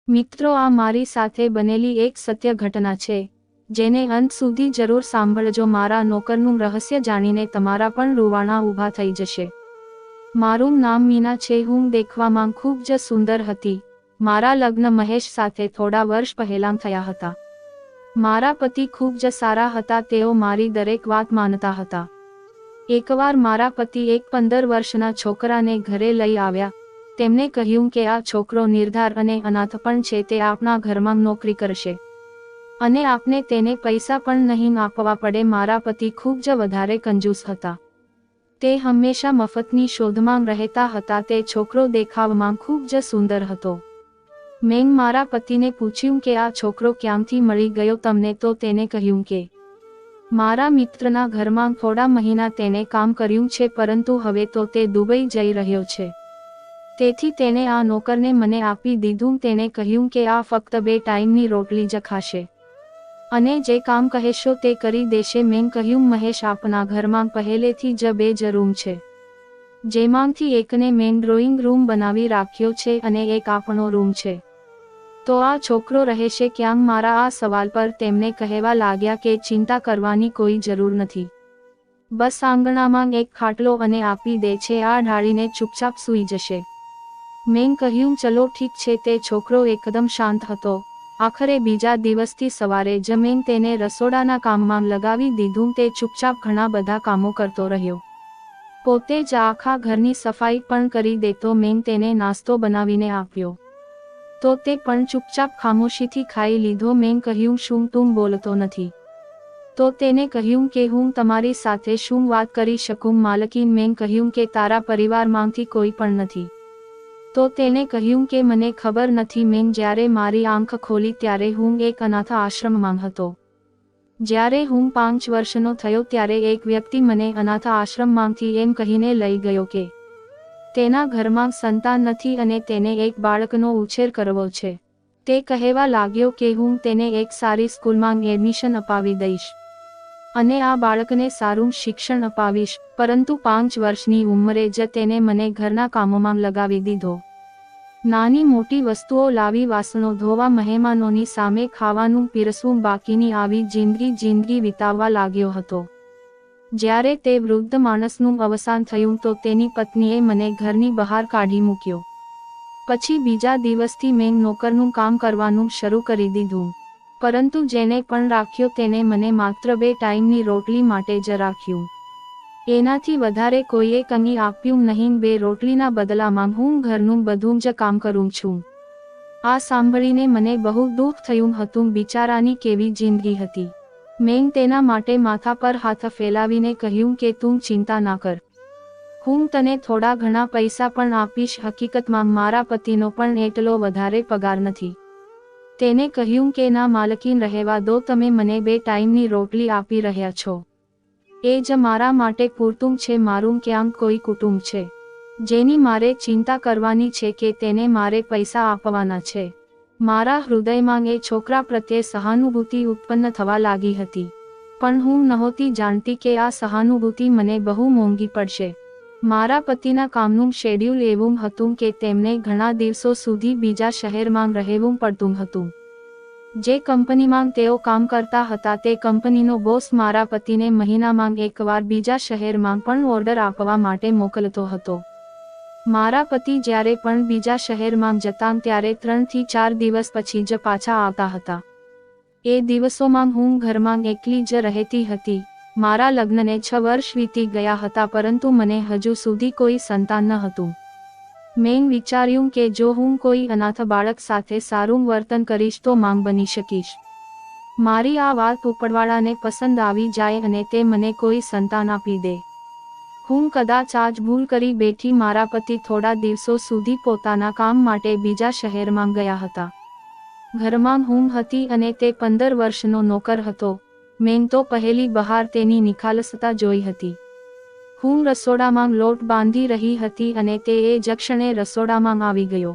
મિત્રો, આ મારી સાથે બનેલી એક સત્ય ઘટના છે, જેને અંત સુધી જરૂર સાંભળજો. મારા નોકરનું રહસ્ય જાણીને તમારા પણ રૂવાણા ઊભા થઈ જશે. મારું નામ મીના છે. હું દેખવામાં ખૂબ જ સુંદર હતી. મારા લગ્ન મહેશ સાથે થોડા વર્ષ પહેલાં થયા હતા. મારા પતિ ખૂબ જ સારા હતા. તેઓ મારી દરેક વાત માનતા હતા. એકવાર મારા પતિ એક 15 વર્ષના છોકરાને ઘરે લઈ આવ્યા. તેમણે કહ્યું કે આ છોકરો નિર્ધાર અને અનાથ પણ છે. તે આપણા ઘરમાં નોકરી કરશે અને આપને તેને પૈસા પણ નહીં આપવા પડે. મારા પતિ ખૂબ જ વધારે કંજૂસ હતા. તે હંમેશા મફતની શોધમાં રહેતા હતા. તે છોકરો દેખાવમાં ખૂબ જ સુંદર હતો. મેં મારા પતિને પૂછ્યું કે આ છોકરો ક્યાંથી મળી ગયો તમને? તો તેને કહ્યું કે મારા મિત્રના ઘરમાં થોડા મહિના તેને કામ કર્યું છે, પરંતુ હવે તો તે દુબઈ જઈ રહ્યો છે. તેથી તેણે આ નોકરને મને આપી દીધું. તેણે કહ્યું કે આ ફક્ત 2 ટાઈમની રોટલી જ ખાશે અને જે કામ કહેશો તે કરી દેશે. મેં કહ્યું, મહેશ, આપના ઘરમાં પહેલેથી જ 2 જ રૂમ છે, જેમાંથી એકને મેં ડ્રોઈંગ રૂમ બનાવી રાખ્યો છે અને એક આપણો રૂમ છે. તો આ છોકરો રહેશે ક્યાં? મારા આ સવાલ પર તેમને કહેવા લાગ્યા કે ચિંતા કરવાની કોઈ જરૂર નથી. બસ આંગણામાં એક ખાટલો અને આપી દે છે. આ ઢાળીને ચૂપચાપ સૂઈ જશે. મેં કહ્યું, ચલો ઠીક છે. તે છોકરો એકદમ શાંત હતો. આખરે બીજા દિવસથી સવારે જ મેં તેને રસોડાના કામમાં લગાવી દીધું. તે ચૂપચાપ ઘણા બધા કામો કરતો રહ્યો. પોતે જ આખા ઘરની સફાઈ પણ કરી દેતો. મેં તેને નાસ્તો બનાવીને આપ્યો તો તે પણ ચૂપચાપ ખામોશીથી ખાઈ લીધો. મેં કહ્યું, શું તું બોલતો નથી? તો તેને કહ્યું કે હું તમારી સાથે શું વાત કરી શકું માલકીન? મેં કહ્યું કે તારા પરિવારમાંથી કોઈ પણ નથી? તો તેને કહ્યું કે મને ખબર નથી. મેં જ્યારે મારી આંખ ખોલી ત્યારે હું એક અનાથ આશ્રમમાં હતો. જ્યારે હું 5 વર્ષનો થયો ત્યારે એક વ્યક્તિ મને અનાથ આશ્રમમાંથી એમ કહીને લઈ ગયો કે તેના ઘરમાં સંતાન નથી અને તેને એક બાળકનો ઉછેર કરવો છે. તે કહેવા લાગ્યો કે હું તેને એક સારી સ્કૂલમાં એડમિશન અપાવી દઈશ અને આ બાળકને સારું શિક્ષણ અપાવીશ. પરંતુ 5 વર્ષની ઉંમરે જ તેને મને ઘરના કામોમાં લગાવી દીધો. નાની મોટી વસ્તુઓ લાવી, વાસણો ધોવા, મહેમાનોની સામે ખાવાનું પીરસવું, બાકીની આવી જિંદગી વિતાવવા લાગ્યો હતો. જ્યારે તે વૃદ્ધ માણસનું અવસાન થયું તો તેની પત્નીએ મને ઘરની બહાર કાઢી મૂક્યો. પછી બીજા દિવસથી મેં નોકરનું કામ કરવાનું શરૂ કરી દીધું. પરંતુ જેને પણ રાખ્યો તેને મને માત્ર 2 ટાઈમની રોટલી માટે જ રાખ્યું. એનાથી વધારે કોઈએ કંઈ આપ્યું નહીં. 2 રોટલીના બદલામાં હું ઘરનું બધું જ કામ કરું છું. આ સાંભળીને મને બહુ દુઃખ થયું હતું. બિચારાની કેવી જિંદગી હતી. મેં તેના માટે માથા પર હાથ ફેલાવીને કહ્યું કે તું ચિંતા ના કર, હું તને થોડા ઘણા પૈસા પણ આપીશ. હકીકતમાં મારા પતિનો પણ એટલો વધારે પગાર નથી. તેને કહ્યું કે ના માલકીન, રહેવા દો. તમે મને 2 ટાઈમની રોટલી આપી રહ્યા છો, એ જ મારા માટે પૂરતું છે. મારું ક્યાંક કોઈ કુટુંબ છે જેની મારે ચિંતા કરવાની છે કે તેને મારે પૈસા આપવાના છે. મારા હૃદયમાં એ છોકરા પ્રત્યે સહાનુભૂતિ ઉત્પન્ન થવા લાગી હતી, પણ હું નહોતી જાણતી કે આ સહાનુભૂતિ મને બહુ મોંઘી પડશે. મારા પતિના કામનું શેડ્યુલ એવું હતું કે તેમને ઘણા દિવસો સુધી બીજા શહેરમાં રહેવું પડતું હતું. જે કંપનીમાં તેઓ કામ કરતા હતા તે કંપનીનો બોસ મારા પતિને મહિનામાં એકવાર બીજા શહેરમાં પણ ઓર્ડર આપવા માટે મોકલતો હતો. મારા પતિ જ્યારે પણ બીજા શહેરમાં જતા ત્યારે 3 થી 4 દિવસ પછી જ પાછા આવતા હતા. એ દિવસોમાં હું ઘરમાં એકલી જ રહેતી હતી. મારા લગ્નને 6 વર્ષ વીતી ગયા હતા, પરંતુ મને હજુ સુધી કોઈ સંતાન ન હતું. મેં વિચાર્યું કે જો હું કોઈ અનાથ બાળક સાથે સારું વર્તન કરીશ તો માંગ બની શકીશ. મારી આ વાત ઉપરવાળાને પસંદ આવી જાય અને તે મને કોઈ સંતાન આપી દે. હું કદાચ આજ ભૂલ કરી બેઠી. મારા પતિ થોડા દિવસો સુધી પોતાના કામ માટે બીજા શહેરમાં ગયા હતા. ઘરમાં હું હતી અને તે 15 વર્ષનો નોકર હતો. મેં તો પહેલી બહાર તેની નિખાલસતા જોઈ હતી. હું રસોડામાં લોટ બાંધી રહી હતી અને તે એ જ ક્ષણે રસોડામાં આવી ગયો.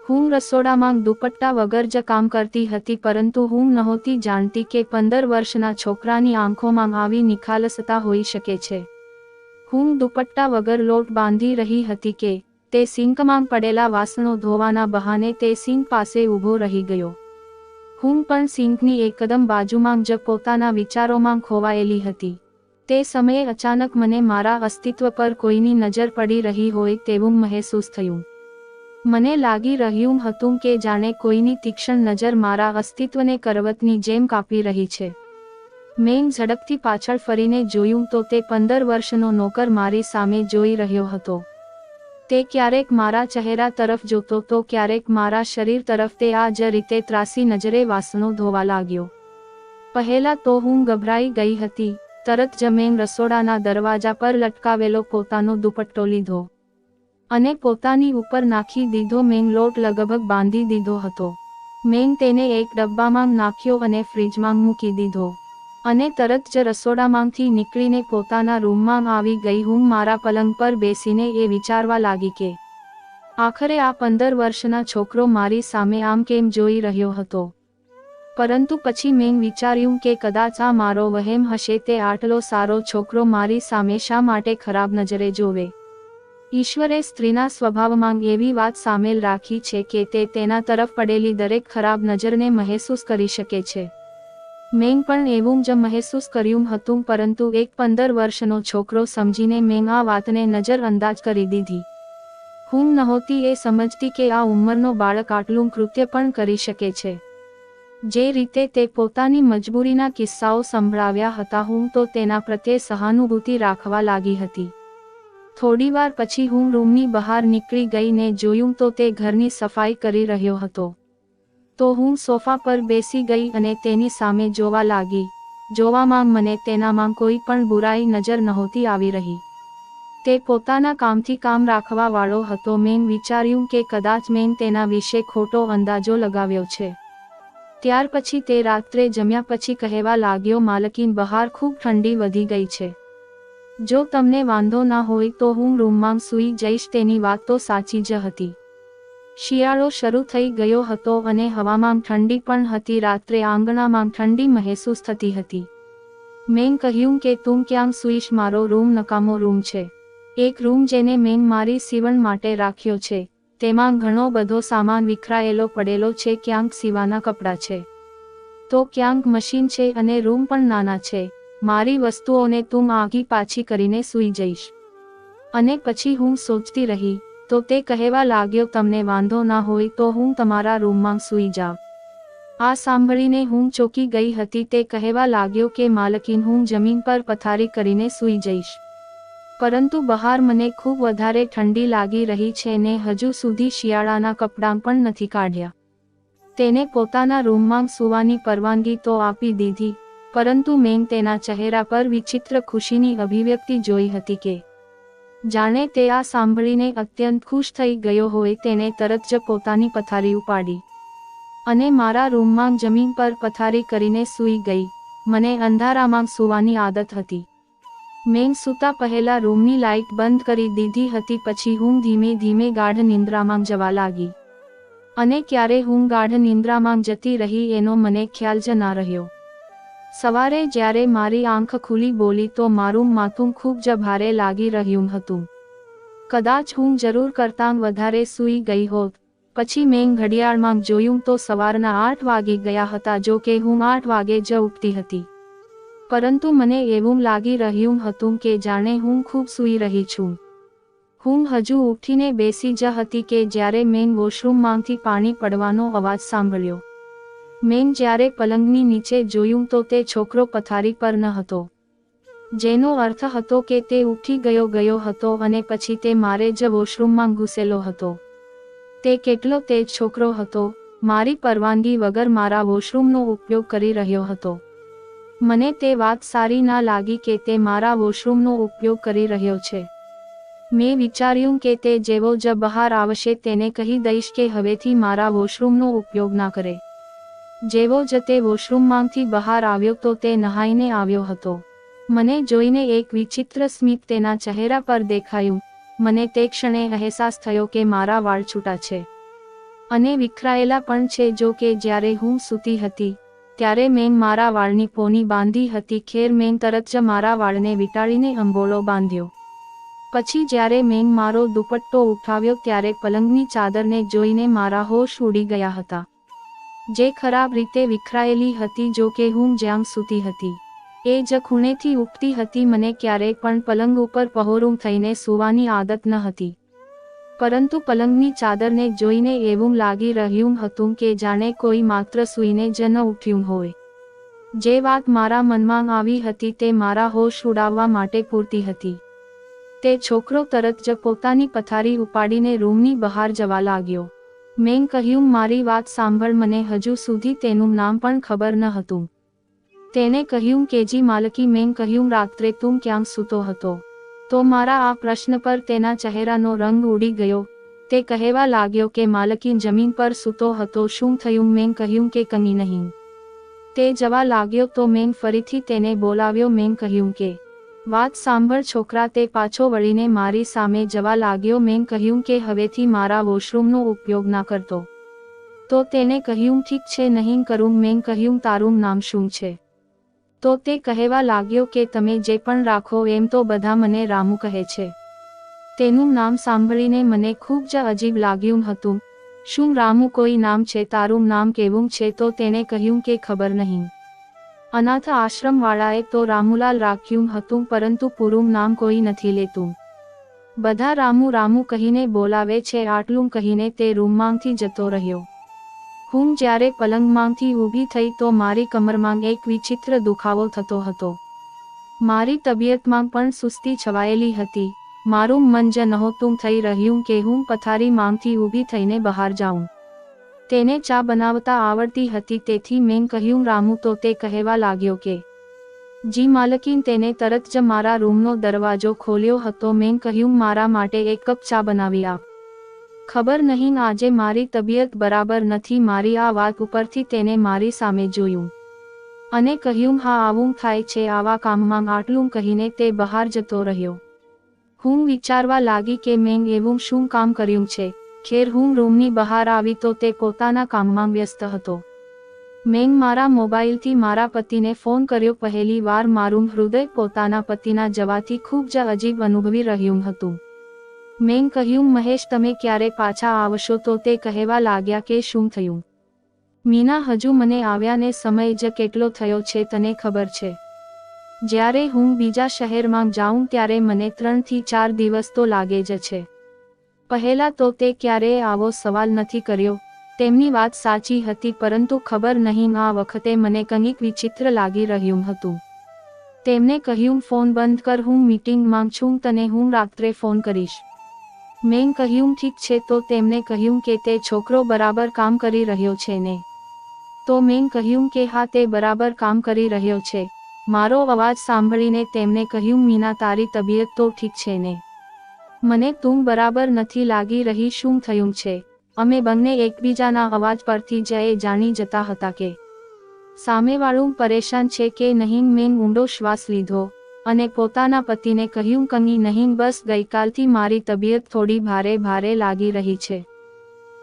હું રસોડામાં દુપટ્ટા વગર જ કામ કરતી હતી, પરંતુ હું નહોતી જાણતી કે 15 વર્ષના છોકરાની આંખોમાં આવી નિખાલસતા હોઈ શકે છે. હું દુપટ્ટા વગર લોટ બાંધી રહી હતી કે તે સિંકમાં પડેલા વાસણો ધોવાના બહાને તે સિંક પાસે ઊભો રહી ગયો. હું પણ સિંકની એકદમ બાજુમાં જ પોતાના વિચારોમાં ખોવાયેલી હતી. તે સમયે અચાનક મને મારા અસ્તિત્વ પર કોઈની નજર પડી રહી હોય તેવું મહેસૂસ થયું. મને લાગી રહ્યું હતું કે જાણે કોઈની તીક્ષ્ણ નજર મારા અસ્તિત્વને કરવતની જેમ કાપી રહી છે. મેં ઝડપથી પાછળ ફરીને જોયું તો તે 15 વર્ષનો નોકર મારી સામે જોઈ રહ્યો હતો. તે ક્યારેક મારા ચહેરા તરફ જોતો તો ક્યારેક મારા શરીર તરફ. તે આ જ રીતે ત્રાસી નજરે વાસણો ધોવા લાગ્યો. પહેલા તો હું ગભરાઈ ગઈ હતી. તરત જ મેં રસોડાના દરવાજા પર લટકાવેલો પોતાનો દુપટ્ટો લીધો અને પોતાની ઉપર નાખી દીધો. મેં લોટ લગભગ બાંધી દીધો હતો. મેં તેને એક ડબ્બામાં નાખ્યો અને ફ્રીજમાં મૂકી દીધો અને તરત જ રસોડામાંથી નીકળીને પોતાના રૂમમાં આવી ગઈ. હું મારા પલંગ પર બેસીને એ વિચારવા લાગી કે આખરે આ 15 વર્ષના છોકરો મારી સામે આમ કેમ જોઈ રહ્યો હતો. પરંતુ પછી મેં વિચાર્યું કે કદાચ આ મારો વહેમ હશે. તે આટલો સારો છોકરો મારી સામે શા માટે ખરાબ નજરે જોવે? ઈશ્વરે સ્ત્રીના સ્વભાવમાં એવી વાત સામેલ રાખી છે કે તે તેના તરફ પડેલી દરેક ખરાબ નજરને મહેસૂસ કરી શકે છે. મેં પણ એવું જ મહેસૂસ કર્યું હતું, પરંતુ એક 15 વર્ષનો છોકરો સમજીને મેં આ વાતને નજરઅંદાજ કરી દીધી. હું નહોતી એ સમજતી કે આ ઉંમરનો બાળક આટલું કૃત્ય પણ કરી શકે છે. જે રીતે તે પોતાની મજબૂરીના કિસ્સાઓ સંભળાવ્યા હતા, હું તો તેના પ્રત્યે સહાનુભૂતિ રાખવા લાગી હતી. થોડીવાર પછી હું રૂમની બહાર નીકળી ગઈ ને જોયું તો તે ઘરની સફાઈ કરી રહ્યો હતો. તો હું સોફા પર બેસી ગઈ અને તેની સામે જોવા લાગી. જોવામાં મને તેનામાં કોઈ પણ બુરાઈ નજર નહોતી આવી રહી. તે પોતાના કામથી કામ રાખવા વાળો હતો. મેં વિચાર્યું કે કદાચ મેં તેના વિશે ખોટો અંદાજો લગાવ્યો છે. ત્યાર પછી તે રાત્રે જમ્યા પછી કહેવા લાગ્યો, માલકીન, બહાર ખૂબ ઠંડી વધી ગઈ છે. જો તમને વાંધો ના હોય તો હું રૂમમાં સૂઈ જઈશ. તેની વાત તો સાચી જ હતી. શિયાળો શરૂ થઈ ગયો હતો અને હવામાં ઠંડી પણ હતી. રાત્રે આંગણામાં ઠંડી મહેસૂસ થતી હતી. મેં કહ્યું કે તું ક્યાં સૂઈશ? મારો રૂમ નકામો રૂમ છે. એક રૂમ જેને મેં મારી સીવણ માટે રાખ્યો છે. તેમાં ઘણો બધો સામાન વિખરાયેલો પડેલો છે. ક્યાંક સીવાના કપડાં છે તો ક્યાંક મશીન છે અને રૂમ પણ નાના છે. મારી વસ્તુઓને તું આગી પાછી કરીને સૂઈ જઈશ. અને પછી હું સોચતી રહી. તો તે કહેવા લાગ્યો, તમને વાંધો ના હોય તો હું તમારા રૂમમાં સૂઈ જાઉં. આ સાંભળીને હું ચોંકી ગઈ હતી. તે કહેવા લાગ્યો કે માલકીન, હું જમીન પર પથારી કરીને સૂઈ જઈશ. પરંતુ બહાર મને ખૂબ વધારે ઠંડી લાગી રહી છે ને હજુ સુધી શિયાળાના કપડાં પણ નથી કાઢ્યા. તેને પોતાના રૂમમાં સૂવાની પરવાનગી તો આપી દીધી, પરંતુ મેં તેના ચહેરા પર વિચિત્ર ખુશીની અભિવ્યક્તિ જોઈ હતી કે જાણે તે આ સાંભળીને અત્યંત ખુશ થઈ ગયો હોય. તેણે તરત જ પોતાની પથારી ઉપાડી અને મારા રૂમમાં જમીન પર પથારી કરીને સૂઈ ગઈ. મને અંધારામાં સૂવાની આદત હતી. મેં સૂતા પહેલા રૂમની લાઇટ બંધ કરી દીધી હતી. પછી હું ધીમે ધીમે ગાઢ નિંદ્રામાં જવા લાગી અને ક્યારે હું ગાઢ નિંદ્રામાં જતી રહી એનો મને ખ્યાલ જ ના રહ્યો. સવારે જ્યારે મારી આંખ ખુલી બોલી તો મારું માથું ખૂબ જ ભારે લાગી રહ્યું હતું. કદાચ હું જરૂર કરતાં વધારે સૂઈ ગઈ હોત. પછી મેં ઘડિયાળમાં જોયું તો સવારના 8 વાગી ગયા હતા. જો કે હું 8 વાગે જ ઉઠતી હતી, પરંતુ મને એવું લાગી રહ્યું હતું કે જાણે હું ખૂબ સૂઈ રહી છું. હું હજુ ઉઠીને બેસી જ હતી કે જ્યારે મેં વોશરૂમમાંથી પાણી પડવાનો અવાજ સાંભળ્યો. મેં જ્યારે પલંગની નીચે જોયું તો તે છોકરો પથારી પર ન હતો, જેનો અર્થ હતો કે તે ઉઠી ગયો હતો અને પછી તે મારે જ વોશરૂમમાં ઘૂસેલો હતો. તે કેટલો તેજ છોકરો હતો! મારી પરવાનગી વગર મારા વોશરૂમનો ઉપયોગ કરી રહ્યો હતો. મને તે વાત સારી ના લાગી કે તે મારા વોશરૂમનો ઉપયોગ કરી રહ્યો છે. મેં વિચાર્યું કે તે જેવો જ બહાર આવશે તેને કહી દઈશ કે હવેથી મારા વોશરૂમનો ઉપયોગ ના કરે. જેવો જ તે વોશરૂમમાંથી બહાર આવ્યો તો તે નહાઈને આવ્યો હતો. મને જોઈને એક વિચિત્ર સ્મિત તેના ચહેરા પર દેખાયું. મને તે ક્ષણે અહેસાસ થયો કે મારા વાળ છૂટા છે અને વિખરાયેલા પણ છે. જો કે જ્યારે હું સૂતી હતી ત્યારે મેં મારા વાળની પોની બાંધી હતી. ખેર, મેં તરત જ મારા વાળને વીંટાળીને અંબોળો બાંધ્યો પછી જ્યારે મેં મારો દુપટ્ટો ઉઠાવ્યો ત્યારે પલંગની ચાદરને જોઈને મારા હોશ ઉડી ગયા હતા, જે ખરાબ રીતે વિખરાયેલી હતી. જો કે હું જ્યાં સૂતી હતી એ જ ખૂણેથી ઉઠતી હતી. મને ક્યારેય પણ પલંગ ઉપર પહોળું થઈને સૂવાની આદત ન હતી, પરંતુ પલંગની ચાદરને જોઈને એવું લાગી રહ્યું હતું કે જાણે કોઈ માત્ર સૂઈને જ ન ઉઠ્યું હોય. જે વાત મારા મનમાં આવી હતી તે મારા હોશ ઉડાવવા માટે પૂરતી હતી. તે છોકરો તરત જ પોતાની પથારી ઉપાડીને રૂમની બહાર જવા લાગ્યો. મેં કહ્યું, મારી વાત સાંભળ, મને હજુ સુધી તેનું નામ પણ ખબર ન હતું. તેને કહ્યું કે જી માલકી. મેં કહ્યું, રાત્રે તું ક્યાં સૂતો હતો? તો મારા આ પ્રશ્ન પર તેના ચહેરાનો રંગ ઉડી ગયો. તે કહેવા લાગ્યો કે માલકી, જમીન પર સૂતો હતો. શું થયું? મેં કહ્યું કે કંઈ નહીં. તે જવા લાગ્યો તો મેં ફરીથી તેને બોલાવ્યો. મેં કહ્યું કે વાત સાંભળ છોકરા. તે પાછો વળીને મારી સામે જવા લાગ્યો. મેં કહ્યું કે હવેથી મારા વોશરૂમનો ઉપયોગ ના કરતો. તો તેને કહ્યું, ઠીક છે, નહીં કરું. મેં કહ્યું, તારું નામ શું છે? તો તે કહેવા લાગ્યો કે તમે જે પણ રાખો, એમ તો બધા મને રામુ કહે છે. તેનું નામ સાંભળીને મને ખૂબ જ અજીબ લાગ્યું હતું. શું રામુ કોઈ નામ છે? તારું નામ કેવું છે? તો તેણે કહ્યું કે ખબર નહીં. અનાથ આશ્રમવાળાએ તો રામુલાલ રાખ્યું હતું, પરંતુ પૂરું નામ કોઈ નથી લેતું. બધા રામુ રામુ કહીને બોલાવે છે. આટલું કહીને તે રૂમમાંથી જતો રહ્યો. હું જ્યારે પલંગમાંથી ઊભી થઈ તો મારી કમરમાં એક વિચિત્ર દુખાવો થતો હતો. મારી તબિયતમાં પણ સુસ્તી છવાયેલી હતી. મારું મન જ નહોતું થઈ રહ્યું કે હું પથારીમાંથી ઊભી થઈને બહાર જાઉં. તેને ચા બનાવતા આવડતી હતી, તેથી મેં કહ્યું, રામુ. તો તે કહેવા લાગ્યો કે જી માલકીન. તેને તરત જ મારા રૂમનો દરવાજો ખોલ્યો હતો. મેં કહ્યું, મારા માટે એક કપ ચા બનાવી આપ. ખબર નહીં, આજે મારી તબિયત બરાબર નથી. મારી આ વાત ઉપરથી તેને મારી સામે જોયું અને કહ્યું, હા, આવું થાય છે આવા કામમાં. આટલું કહીને તે બહાર જતો રહ્યો. હું વિચારવા લાગી કે મેં એવું શું કામ કર્યું છે. ખેર, હું રૂમની બહાર આવી તો તે પોતાના કામમાં વ્યસ્ત હતો. મેં મારા મોબાઈલથી મારા પતિને ફોન કર્યો. પહેલી વાર મારું હૃદય પોતાના પતિના જવાથી ખૂબ જ અજીબ અનુભવી રહ્યું હતું. મેં કહ્યું, મહેશ, તમે ક્યારે પાછા આવશો? તો તે કહેવા લાગ્યા કે શું થયું? મીના, હજુ મને આવ્યાને સમય જ કેટલો થયો છે તને ખબર છે? જ્યારે હું બીજા શહેરમાં જાઉં ત્યારે મને 3 થી 4 દિવસ તો લાગે જ છે. પહેલા તો તે ક્યારેય આવો સવાલ નથી કર્યો. તેમની વાત સાચી હતી, પરંતુ ખબર નહીં આ વખતે મને કંઈક વિચિત્ર લાગી રહ્યું હતું. તેમને કહ્યું, ફોન બંધ કર, હું મીટિંગમાં છું, તને હું રાત્રે ફોન કરીશ. મેં કહ્યું, ઠીક છે. તો તેમને કહ્યું કે તે છોકરો બરાબર કામ કરી રહ્યો છે ને? તો મેં કહ્યું કે હા, તે બરાબર કામ કરી રહ્યો છે. મારો અવાજ સાંભળીને તેમને કહ્યું, મીના, તારી તબિયત તો ઠીક છે ને? મને તું બરાબર નથી લાગી રહી. શું થયું છે? અમે બંને એકબીજાના અવાજ પરથી જ એ જાણી જતા હતા કે સામેવાળું પરેશાન છે કે નહીં. મેં ઊંડો શ્વાસ લીધો અને પોતાના પતિને કહ્યું, કંઈ નહીં, બસ ગઈકાલથી મારી તબિયત થોડી ભારે ભારે લાગી રહી છે.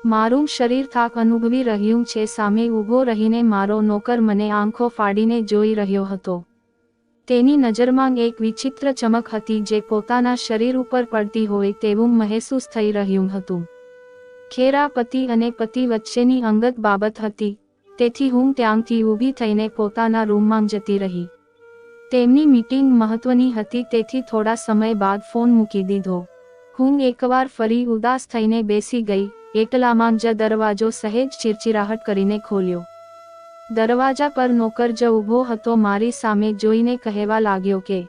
મારું શરીર થાક અનુભવી રહ્યું છે. સામે ઊભો રહીને મારો નોકર મને આંખો ફાડીને જોઈ રહ્યો હતો. તેની નજરમાં એક વિચિત્ર ચમક હતી જે પોતાના શરીર ઉપર પડતી હોય તેવું મહેસૂસ થઈ રહ્યું હતું. ખેર, આ પતિ અને પતિ વચ્ચેની અંગત બાબત હતી, તેથી હું ત્યાંથી ઊભી થઈને પોતાના રૂમમાં જતી રહી. તેમની મીટિંગ મહત્વની હતી, તેથી થોડા સમય બાદ ફોન મૂકી દીધો. હું એકવાર ફરી ઉદાસ થઈને બેસી ગઈ. એટલામાં જ દરવાજો સહેજ ચીરચીરાહટ કરીને ખોલ્યો. દરવાજા પર નોકર જ ઊભો હતો. મારી સામે જોઈને કહેવા લાગ્યો કે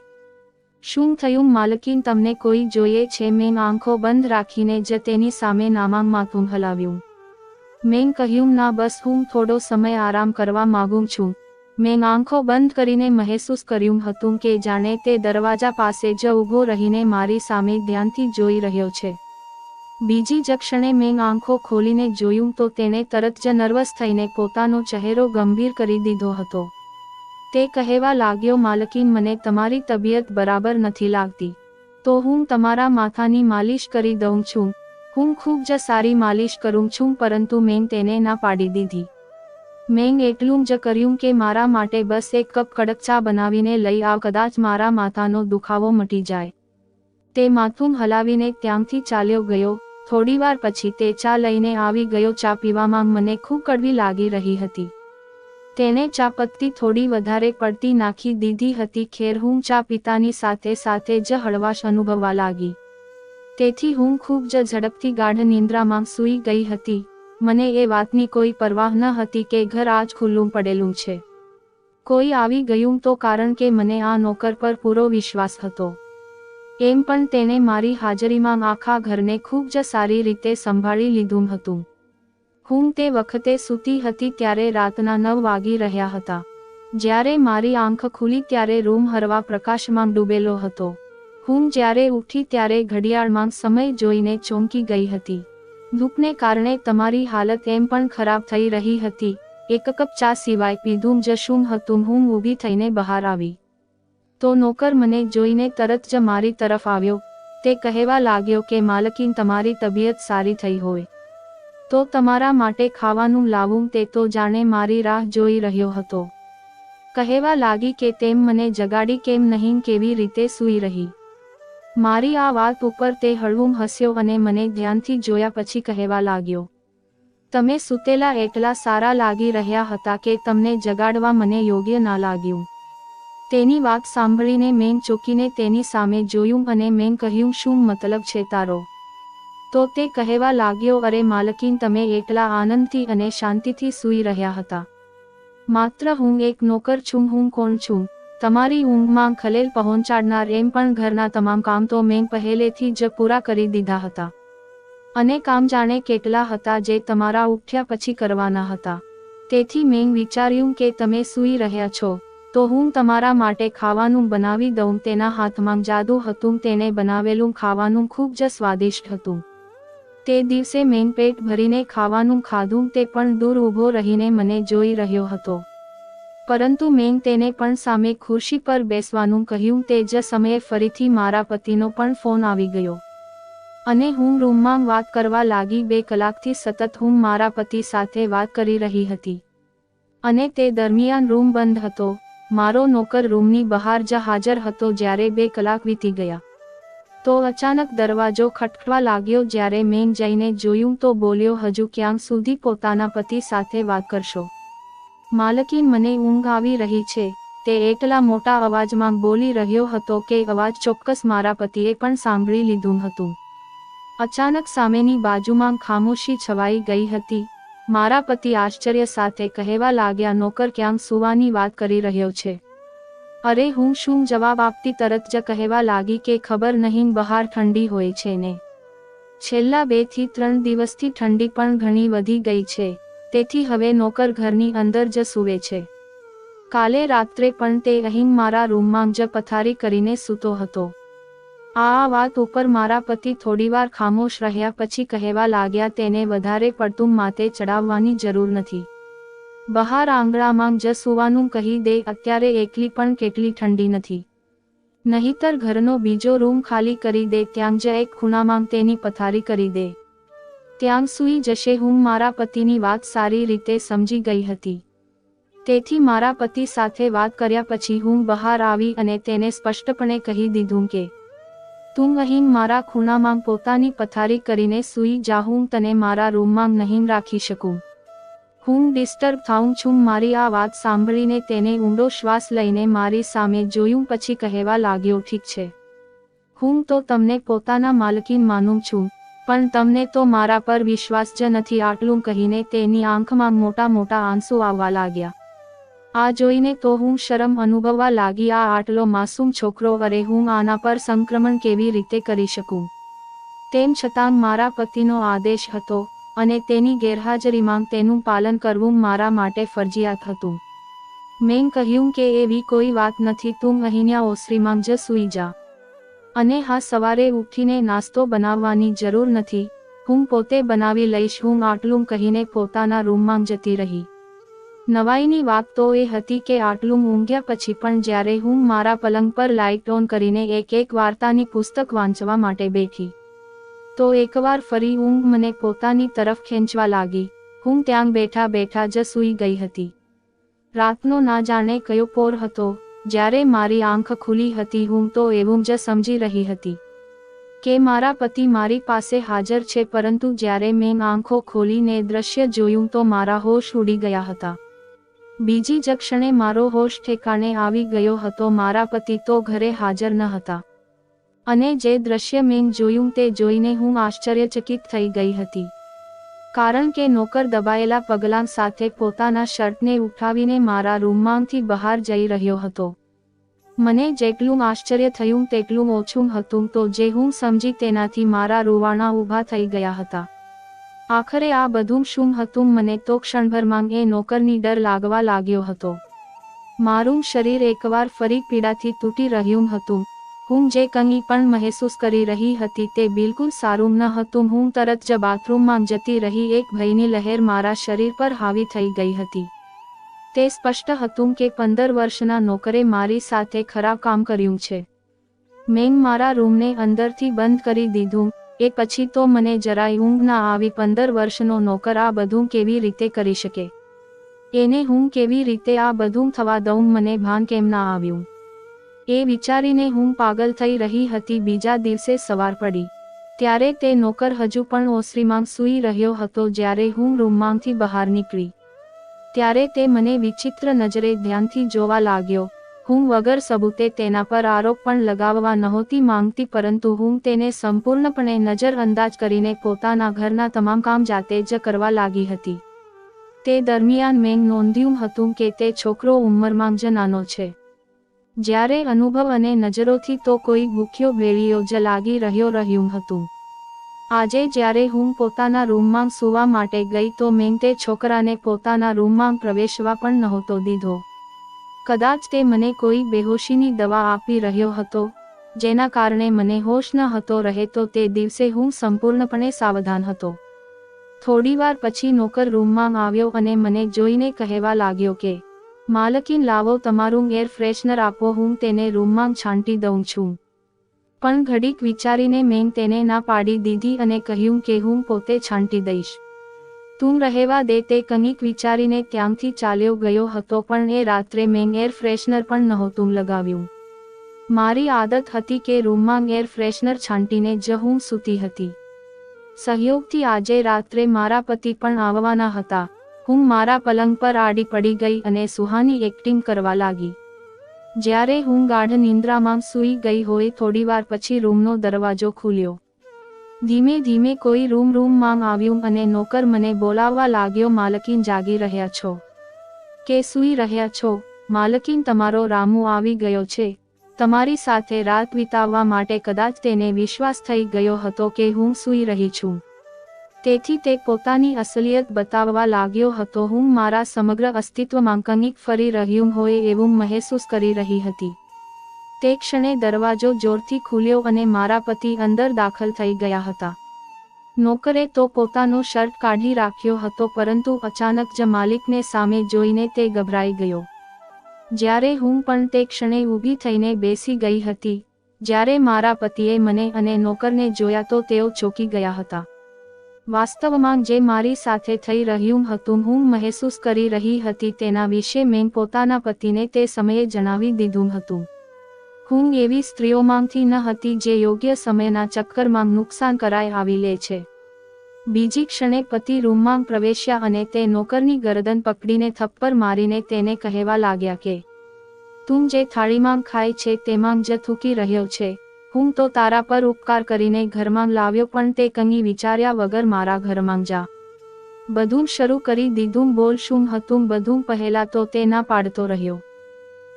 શું થયું માલકીન, તમને કોઈ જોઈએ છે? મેં આંખો બંધ રાખીને જ તેની સામે નામાં માથું હલાવ્યું. મેં કહ્યું, ના, બસ હું થોડો સમય આરામ કરવા માંગુ છું. મેં આંખો બંધ કરીને મહેસૂસ કર્યું હતું કે જાણે તે દરવાજા પાસે જ ઊભો રહીને મારી સામે ધ્યાનથી જોઈ રહ્યો છે. બીજી જ ક્ષણે મેં આંખો ખોલીને જોયું તો તેણે તરત જ નર્વસ થઈને પોતાનો ચહેરો ગંભીર કરી દીધો હતો. તે કહેવા લાગ્યો, માલકીન, મને તમારી તબિયત બરાબર નથી લાગતી. તો હું તમારા માથાની માલિશ કરી દઉં છું. હું ખૂબ જ સારી માલિશ કરું છું, પરંતુ મેં તેને ના પાડી દીધી. મેં એટલું જ કર્યું કે મારા માટે બસ એક કપ કડક ચા બનાવીને લઈ આવ, કદાચ મારા માથાનો દુખાવો મટી જાય. તે માથું હલાવીને ત્યાંથી ચાલ્યો ગયો. થોડીવાર પછી તે ચા લઈને આવી ગયો. ચા પીવામાં મને ખૂબ કડવી લાગી રહી હતી. તેણે ચા પત્તી થોડી વધારે પડતી નાખી દીધી હતી. ખેર હું ચા પીતાની સાથે સાથે જ હળવાશ અનુભવવા લાગી. તેથી હું ખૂબ જ ઝડપથી ગાઢ નિંદ્રામાં સૂઈ ગઈ હતી. મને એ વાતની કોઈ પરવાહ ન હતી કે ઘર આજ ખુલ્લું પડેલું છે. કોઈ આવી ગયું તો કારણ કે મને આ નોકર પર પૂરો વિશ્વાસ હતો. એમ પણ તેણે મારી હાજરીમાં આખા ઘરને ખૂબ જ સારી રીતે સંભાળી લીધું હતું. હું તે વખતે સૂતી હતી ત્યારે રાતના 9 વાગી રહ્યા હતા. જ્યારે મારી આંખ ખુલી ત્યારે રૂમ હળવા પ્રકાશમાં ડૂબેલો હતો. હું જ્યારે ઉઠી ત્યારે ઘડિયાળમાં સમય જોઈને ચોંકી ગઈ હતી. ધૂપને કારણે તમારી હાલત એમ પણ ખરાબ થઈ રહી હતી. એક કપ ચા સિવાય પીધું જ શું હતું. હું ઊભી થઈને બહાર આવી તો નોકર મને જોઈને તરત જ મારી તરફ આવ્યો. તે કહેવા લાગ્યો કે માલકીન, તમારી તબિયત સારી થઈ હોય તો તમારા માટે ખાવાનું લાવું. તે તો જાણે મારી રાહ જોઈ રહ્યો હતો. કહેવા લાગી કે તેમ મને જગાડી કેમ નહીં, કેવી રીતે સૂઈ રહી. મારી આ વાત ઉપર તે હળવું હસ્યો અને મને ધ્યાનથી જોયા પછી કહેવા લાગ્યો, તમે સૂતેલા એટલા સારા લાગી રહ્યા હતા કે તમને જગાડવા મને યોગ્ય ના લાગ્યું. તેની વાત સાંભળીને મેં ચોંકીને તેની સામે જોયું અને મેં કહ્યું, શું મતલબ છે તારો? તો તે કહેવા લાગ્યો, અરે માલકીન, તમે એટલા આનંદથી અને શાંતિથી સૂઈ રહ્યા હતા. માત્ર હું એક નોકર છું. હું કોણ છું? તમારી ઊંઘમાં ખલેલ પહોંચાડનાર. એમ પણ ઘરના તમામ કામ તો મેં પહેલેથી જ પૂરા કરી દીધા હતા. અને કામ જાણે કેટલા હતા જે તમારા ઉઠ્યા પછી કરવાના હતા. તેથી મેં વિચાર્યું કે તમે સૂઈ રહ્યા છો તો હું તમારા માટે ખાવાનું બનાવી દઉં. તેના હાથમાં જાદુ હતું. તેણે બનાવેલું ખાવાનું ખૂબ જ સ્વાદિષ્ટ હતું. તે દિવસે મેં પેટ ભરીને ખાવાનું ખાધું. તે પણ દૂર ઊભો રહીને મને જોઈ રહ્યો હતો. પરંતુ મેં તેને પણ સામે ખુરશી પર બેસવાનું કહ્યું. તે જ સમયે ફરીથી મારા પતિનો પણ ફોન આવી ગયો અને હું રૂમમાં વાત કરવા લાગી. 2 કલાકથી સતત હું મારા પતિ સાથે વાત કરી રહી હતી અને તે દરમિયાન રૂમ બંધ હતો. મારો નોકર રૂમની બહાર જ હાજર હતો. જ્યારે 2 કલાક વીતી ગયા તો અચાનક દરવાજો ખટખટવા લાગ્યો. જ્યારે મેં જઈને જોયું તો બોલ્યો, હજુ ક્યાં સુધી પોતાના પતિ સાથે વાત કરશો? માલકીન, મને ઊંઘ આવી રહી છે. તે એટલા મોટા અવાજમાં બોલી રહ્યો હતો કે અવાજ ચોક્કસ મારા પતિએ પણ સાંભળી લીધું હતું. અચાનક સામેની બાજુમાં ખામોશી છવાઈ ગઈ હતી. મારા પતિ આશ્ચર્ય સાથે કહેવા લાગ્યા, નોકર ક્યાં સૂવાની વાત કરી રહ્યો છે? અરે હું શું જવાબ આપતી તરત જ કહેવા લાગી કે ખબર નહીં, બહાર ઠંડી હોય છે ને. છેલ્લા 2 થી 3 દિવસથી ઠંડી પણ ઘણી વધી ગઈ છે. તેથી હવે નોકર ઘરની અંદર જ સૂવે છે. કાલે રાત્રે પણ તે અહીં મારા રૂમમાં જ પથારી કરીને સૂતો હતો. આ વાત ઉપર મારા પતિ થોડીવાર ખામોશ રહ્યા પછી કહેવા લાગ્યા, તેને વધારે પડતું માથે ચડાવવાની જરૂર નથી. બહાર આંગણામાં જ સૂવાનું કહી દે. અત્યારે એકલી પણ કેટલી ઠંડી નથી. નહીતર ઘરનો બીજો રૂમ ખાલી કરી દે. ત્યાં જ એક ખૂણામાં તેની પથારી કરી દે. ત્યાં સૂઈ જશે. હું મારા પતિની વાત સારી રીતે સમજી ગઈ હતી. તેથી મારા પતિ સાથે વાત કર્યા પછી હું બહાર આવી અને તેને સ્પષ્ટપણે કહી દીધું કે તું અહીં મારા ખૂણામાં પોતાની પથારી કરીને સૂઈ જા. હું તને મારા રૂમમાં નહીં રાખી શકું. હું ડિસ્ટર્બ થાઉં છું. મારી આ વાત સાંભળીને તેને ઊંડો શ્વાસ લઈને મારી સામે જોયું પછી કહેવા લાગ્યો, ઠીક છે, હું તો તમને પોતાના માલકીન માનું છું, પણ તમને તો મારા પર વિશ્વાસ જ નથી. આટલું કહીને તેની આંખમાં મોટા મોટા આંસુ આવવા લાગ્યા. આ જોઈને તો હું શરમ અનુભવવા લાગી. આ આટલો માસૂમ છોકરો, અરે હું આના પર સંક્રમણ કેવી રીતે કરી શકું? તેમ છતાં મારા પતિનો આદેશ હતો અને તેની ગેરહાજરીમાં તેનું પાલન કરવું મારા માટે ફરજિયાત હતું. મેં કહ્યું કે એવી કોઈ વાત નથી. તું અહીંયા ઓસરીમાં જ સૂઈ જા. અને હા, સવારે ઉઠીને નાસ્તો બનાવવાની જરૂર નથી. હું પોતે બનાવી લઈશ. હું આટલું કહીને પોતાના રૂમમાં જતી રહી. નવાઈની વાત તો એ હતી કે આટલું ઊંઘ્યા પછી પણ જ્યારે હું મારા પલંગ પર લાઇટ ઓન કરીને એક વાર્તાની પુસ્તક વાંચવા માટે બેઠી તો એકવાર ફરી ઊંઘ મને પોતાની તરફ ખેંચવા લાગી. હું ત્યાં બેઠા બેઠા જ સૂઈ ગઈ હતી. રાતનો ના જાણે કયો પોર હતો. જ્યારે મારી આંખ ખુલી હતી હું તો એવું જ સમજી રહી હતી કે મારા પતિ મારી પાસે હાજર છે, પરંતુ જ્યારે મેં આંખો ખોલીને દ્રશ્ય જોયું તો મારા હોશ ઉડી ગયા હતા. બીજી જ ક્ષણે મારો હોશ ઠેકાણે આવી ગયો હતો. મારા પતિ તો ઘરે હાજર ન હતા અને જે દ્રશ્ય મેં જોયું તે જોઈને હું આશ્ચર્યચકિત થઈ ગઈ હતી, કારણ કે નોકર દબાયેલા પગલાં સાથે પોતાના શર્ટને ઉઠાવીને મારા રૂમમાંથી બહાર જઈ રહ્યો હતો. મને જેટલું આશ્ચર્ય થયું તેટલું ઓછું હતું તો જે હું સમજી તેનાથી મારા રૂવાણા ઊભા થઈ ગયા હતા. આખરે આ બધું શું હતું? મને તો ક્ષણભરમાં એ નોકરની ડર લાગવા લાગ્યો હતો. મારું શરીર એકવાર ફરી પીડાથી તૂટી રહ્યું હતું. હું જે કંઈ પણ મહેસૂસ કરી રહી હતી તે બિલકુલ સારું ન હતું. હું તરત જ બાથરૂમમાં જતી રહી. એક ભયની લહેર મારા શરીર પર હાવી થઈ ગઈ હતી. તે સ્પષ્ટ હતું કે 15 વર્ષના નોકરે મારી સાથે ખરાબ કામ કર્યું છે. મેં મારા રૂમને અંદરથી બંધ કરી દીધું. એ પછી તો મને જરાય ઊંઘ ના આવી. 15 વર્ષનો નોકર આ બધું કેવી રીતે કરી શકે? એને હું કેવી રીતે આ બધું થવા દઉં? મને ભાન કેમ ના આવ્યું? એ વિચારીને હું પાગલ થઈ રહી હતી. બીજા દિવસે સવાર પડી ત્યારે તે નોકર હજુ પણ ઓસરીમાં સૂઈ રહ્યો હતો. જ્યારે હું રૂમમાંથી બહાર નીકળી ત્યારે તે મને વિચિત્ર નજરે ધ્યાનથી જોવા લાગ્યો. હું વગર સબૂતે તેના પર આરોપ પણ લગાવવા નહોતી માંગતી, પરંતુ હું તેને સંપૂર્ણપણે નજરઅંદાજ કરીને પોતાના ઘરના તમામ કામ જાતે જ કરવા લાગી હતી. તે દરમિયાન મેં નોંધ્યું હતું કે તે છોકરો ઉંમરમાં જ નાનો છે. જ્યારે અનુભવ અને નજરોથી તો કોઈ ભૂખ્યો ભેળીયો જ લાગી રહ્યું હતું. આજે જ્યારે હું પોતાના રૂમમાં સૂવા માટે ગઈ તો મેં તે છોકરાને પોતાના રૂમમાં પ્રવેશવા પણ નહોતો દીધો. કદાચ તે મને કોઈ બેહોશીની દવા આપી રહ્યો હતો, જેના કારણે મને હોશ ન હતો રહેતો. તે દિવસે હું સંપૂર્ણપણે સાવધાન હતો. થોડીવાર પછી નોકર રૂમમાં આવ્યો અને મને જોઈને કહેવા લાગ્યો કે માલકીન, લાવો તમારું એર ફ્રેશનર આપો, હું તેને રૂમમાં છાંટી દઉં છું. પણ ઘડીક વિચારીને મેં તેને ના પાડી દીધી અને કહ્યું કે હું પોતે છાંટી દઈશ. તું રહેવા દે. તે કંઈક વિચારીને ત્યાંથી ચાલ્યો ગયો હતો. પણ એ રાત્રે મેં એર ફ્રેશનર પણ નહોતું લગાવ્યું. મારી આદત હતી કે રૂમમાં એર ફ્રેશનર છાંટીને જ હું સૂતી હતી. સહયોગથી આજે રાત્રે મારા પતિ પણ આવવાના હતા. હું મારા પલંગ પર આડી પડી ગઈ અને સુહાની એક્ટિંગ કરવા લાગી. જ્યારે હું ગાઢ નિંદ્રામાં સૂઈ ગઈ હોય થોડીવાર પછી રૂમનો દરવાજો ખુલ્યો. ધીમે ધીમે કોઈ રૂમમાં આવ્યું અને નોકર મને બોલાવવા લાગ્યો. માલકીન, જાગી રહ્યા છો કે સૂઈ રહ્યા છો? માલકીન, તમારો રામુ આવી ગયો છે તમારી સાથે રાત વિતાવવા માટે. કદાચ તેને વિશ્વાસ થઈ ગયો હતો કે હું સૂઈ રહી છું, તેથી તે પોતાની અસલિયત બતાવવા લાગ્યો હતો. હું મારા સમગ્ર અસ્તિત્વમાં કંઈક ફરી રહ્યું હોય એવું મહેસૂસ કરી રહી હતી. તે ક્ષણે દરવાજો જોરથી ખુલ્યો અને મારા પતિ અંદર દાખલ થઈ ગયા હતા. નોકરે તો પોતાનો શર્ટ કાઢી રાખ્યો હતો, પરંતુ અચાનક જ માલિકને સામે જોઈને તે ગભરાઈ ગયો. જ્યારે હું પણ તે ક્ષણે ઊભી થઈને બેસી ગઈ હતી. જ્યારે મારા પતિએ મને અને નોકરને જોયા તો તેઓ ચોંકી ગયા હતા. વાસ્તવમાં જે મારી સાથે થઈ રહ્યું હતું, હું મહેસૂસ કરી રહી હતી, તેના વિશે મેં પોતાના પતિને તે સમયે જણાવી દીધું હતું. હું એવી સ્ત્રીઓમાંથી ન હતી જે યોગ્ય સમયના ચક્કરમાં નુકસાન કરાઈ આવી લે છે. બીજી ક્ષણે પતિ રૂમમાં પ્રવેશ્યા અને તે નોકરની ગરદન પકડીને થપ્પડ મારીને તેને કહેવા લાગ્યા કે તું જે થાળીમાં ખાય છે તેમાં જ થૂકી રહ્યો છે. હું તો તારા પર ઉપકાર કરીને ઘરમાં લાવ્યો, પણ તે કંઈ વિચાર્યા વગર મારા ઘરમાં જા. બધું શરૂ કરી દીધું. બોલ, શું હતું બધું? પહેલા તો તે ના પાડતો રહ્યો,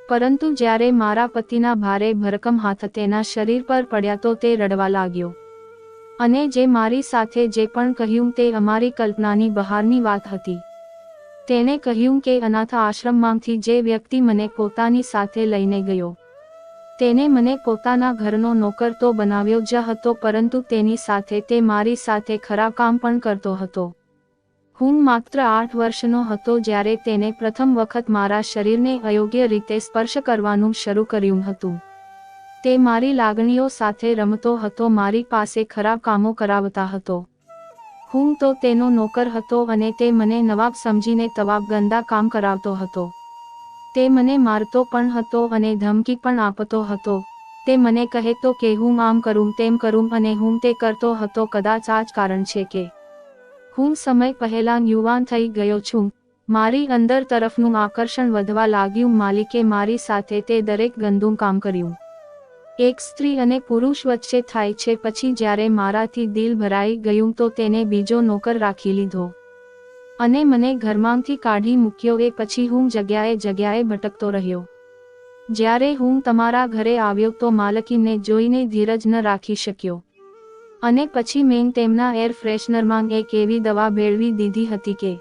પરંતુ જ્યારે મારા પતિના ભારે ભરકમ હાથ તેના શરીર પર પડ્યા તો તે રડવા લાગ્યો. અને જે મારી સાથે જે પણ કહ્યું તે અમારી કલ્પનાની બહારની વાત હતી. તેણે કહ્યું કે અનાથ આશ્રમમાંથી જે વ્યક્તિ મને પોતાની સાથે લઈને ગયો, તેને મને પોતાના ઘરનો નોકર તો બનાવ્યો જ હતો, પરંતુ તેની સાથે તે મારી સાથે ખરાબ કામ પણ કરતો હતો. હું માત્ર 8 વર્ષનો હતો જ્યારે તેને પ્રથમ વખત મારા શરીરને અયોગ્ય રીતે સ્પર્શ કરવાનું શરૂ કર્યું હતું. તે મારી લાગણીઓ સાથે રમતો હતો, મારી પાસે ખરાબ કામો કરાવતા હતો. હું તો તેનો નોકર હતો અને તે મને નવાબ સમજીને તવાબ ગંદા કામ કરાવતો હતો. તે મને મારતો પણ હતો અને ધમકી પણ આપતો હતો. તે મને કહે તો કે હું આમ કરું તેમ કરું અને હું તે કરતો હતો. કદાચ આ જ કારણ છે કે હું સમય પહેલાં યુવાન થઈ ગયો છું. મારી અંદર તરફનું આકર્ષણ વધવા લાગ્યું. માલિકે મારી સાથે તે દરેક ગંદું કામ કર્યું. એક સ્ત્રી અને પુરુષ વચ્ચે થાય છે, પછી જ્યારે મારાથી દિલ ભરાઈ ગયું તો તેને બીજો નોકર રાખી લીધો અને મને ઘરમાંથી કાઢી મૂક્યો. એ પછી હું જગ્યાએ જગ્યાએ ભટકતો રહ્યો. જ્યારે હું તમારા ઘરે આવ્યો તો માલકીનને જોઈને ધીરજ ન રાખી શક્યો અને પછી મેં તેમના એર ફ્રેશનરમાં એક એવી દવા ભેળવી દીધી હતી કે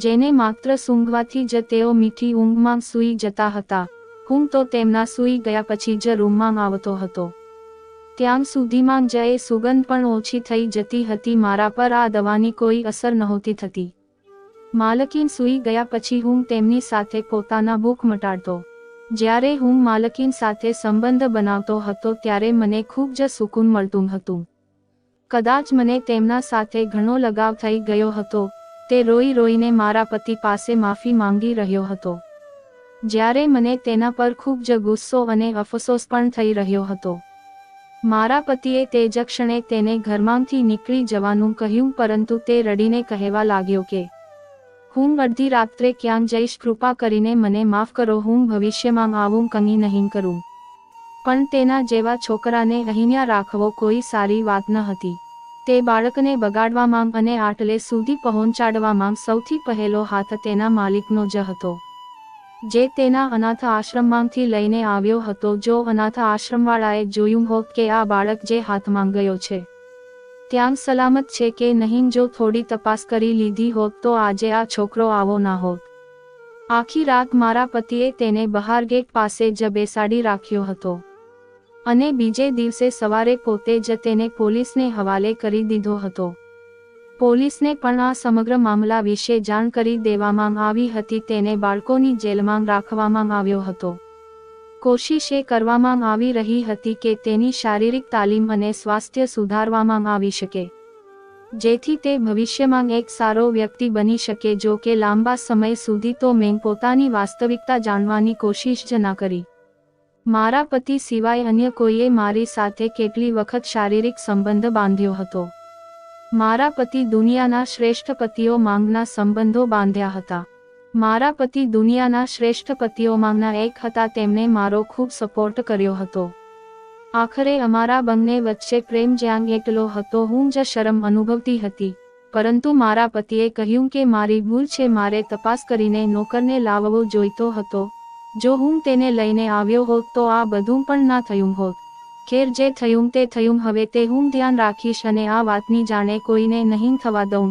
જેને માત્ર સૂંઘવાથી જ તેઓ મીઠી ઊંઘમાં સૂઈ જતા હતા. હું તો તેમના સૂઈ ગયા પછી જ રૂમમાં આવતો હતો. ત્યાં સુધીમાં જ એ સુગંધ પણ ઓછી થઈ જતી હતી. મારા પર આ દવાની કોઈ અસર નહોતી થતી. માલકીન સૂઈ ગયા પછી હું તેમની સાથે પોતાના ભૂખ મટાડતો. જ્યારે હું માલકીન સાથે સંબંધ બનાવતો હતો ત્યારે મને ખૂબ જ સુકૂન મળતું હતું. કદાચ મને તેમના સાથે ઘણો લગાવ થઈ ગયો હતો. તે રોઈ રોઈને મારા પતિ પાસે માફી માંગી રહ્યો હતો. જ્યારે મને તેના પર ખૂબ જ ગુસ્સો અને અફસોસ પણ થઈ રહ્યો હતો. મારા પતિએ તે જ ક્ષણે તેને ઘરમાંથી નીકળી જવાનું કહ્યું, પરંતુ તે રડીને કહેવા લાગ્યો કે હું અડધી રાત્રે ક્યાં જઈશ, કૃપા કરીને મને માફ કરો, હું ભવિષ્યમાં આવું કંઈ નહીં કરું. પણ તેના જેવા છોકરાને અહીંયા રાખવો કોઈ સારી વાત ન હતી. તે બાળકને બગાડવામાં અને આટલે સુધી પહોંચાડવામાં સૌથી પહેલો હાથ તેના માલિકનો જ હતો, જે તેના અનાથ આશ્રમમાંથી લઈને આવ્યો હતો. જો અનાથ આશ્રમવાળાએ જોયું હોત કે આ બાળક જે હાથમાં ગયો છે ત્યાં સલામત છે કે નહીં, જો થોડી તપાસ કરી લીધી હોત તો આજે આ છોકરો આવો ના હોત. આખી રાત મારા પતિએ તેને બહાર ગેટ પાસે જ બેસાડી રાખ્યો હતો અને બીજે દિવસે સવારે પોતે જ તેને પોલીસને હવાલે કરી દીધો હતો. પોલીસને પણ આ સમગ્ર મામલા વિશે જાણ કરી દેવામાં આવી હતી. તેને બાળકોની જેલમાં રાખવામાં આવ્યો હતો. કોશિશ એ કરવામાં આવી રહી હતી કે તેની શારીરિક તાલીમ અને સ્વાસ્થ્ય સુધારવામાં આવી શકે, જેથી તે ભવિષ્યમાં એક સારો વ્યક્તિ બની શકે. જો કે લાંબા સમય સુધી તો મેં પોતાની વાસ્તવિકતા જાણવાની કોશિશ જ ના કરી. મારા પતિ સિવાય અન્ય કોઈએ મારી સાથે કેટલી વખત શારીરિક સંબંધ બાંધ્યો હતો. મારા પતિ દુનિયાના શ્રેષ્ઠ પતિઓ માંગના સંબંધો બાંધ્યા હતા. મારા પતિ દુનિયાના શ્રેષ્ઠ પતિઓમાંના એક હતા. તેમણે મારો ખૂબ સપોર્ટ કર્યો હતો. આખરે અમારા બંને વચ્ચે પ્રેમ જ્યાં એટલો હતો હું જ શરમ અનુભવતી હતી. પરંતુ મારા પતિએ કહ્યું કે મારી ભૂલ છે, મારે તપાસ કરીને નોકરને લાવવો જોઈતો હતો. જો હું તેને લઈને આવ્યો હોત તો આ બધું પણ ના થયું હોત. ખેર, જે થયું તે થયું. હવે તે હું ધ્યાન રાખીશ અને આ વાતની જાણે કોઈને નહીં થવા દઉં.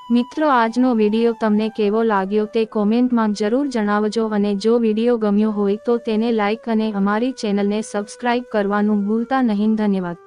મિત્રો, આજનો વિડીયો તમને કેવો લાગ્યો તે કોમેન્ટમાં જરૂર જણાવજો અને જો વિડીયો ગમ્યો હોય તો તેને લાઈક અને અમારી ચેનલને સબસ્ક્રાઇબ કરવાનું ભૂલતા નહીં. ધન્યવાદ.